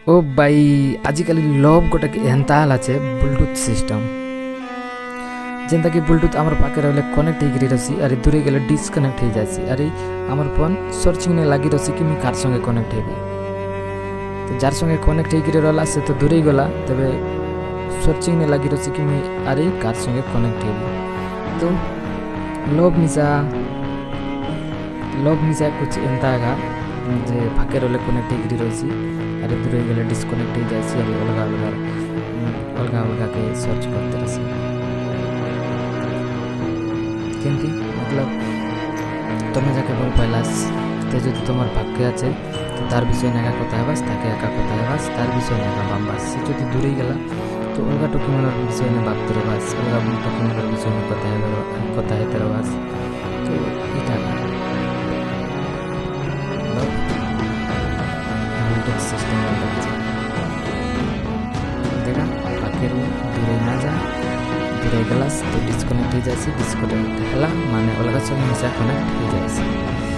ओ भाई आजिकल लव गोटे एंता है ब्लूटूथ सिस्टम जेनता कि ब्लूटूथ आमर पाखे रही कनेक्ट होकर रही अरे दूरे गले डिस्कनेक्ट हो जासी अरे आमर फोन सर्चिंग ने लगी रही कि कार संगे कनेक्ट हेबी तो जार संगे कनेक्ट होकर रहा से तो दूरे गला तबे सर्चिंग ने लगी रही कि अरे कार संगे कनेक्ट हेबी तो लव मिसा कुछ एंता है जे फाके रही कनेक्ट होकर रही अरे दूरे गले डिस्कनेक्ट हो जाए अरे अलग अलग के सर्च करते रही केमती मतलब तुम्हें जाके भल पाइलास तो जो तुम्हार भाग्य आछे तो तार विषय नाका कथा हेबास ताके एका कथा हेबास तार विषय नाका भाबबास से जो दूरे गेला तो अलग टोकिमार विषय ने भाबते रहबास अलग टोकिमार विषय में कथा हेते रहबास तो एटा ब्लूटूथ सिस्टम देखा पाखे दूरे ना जा दूरे गलास तो डिस्कनेक्ट हो जाए डिस्कनेक्ट है माने अलग संगे मिसा कनेक्ट हो जाए।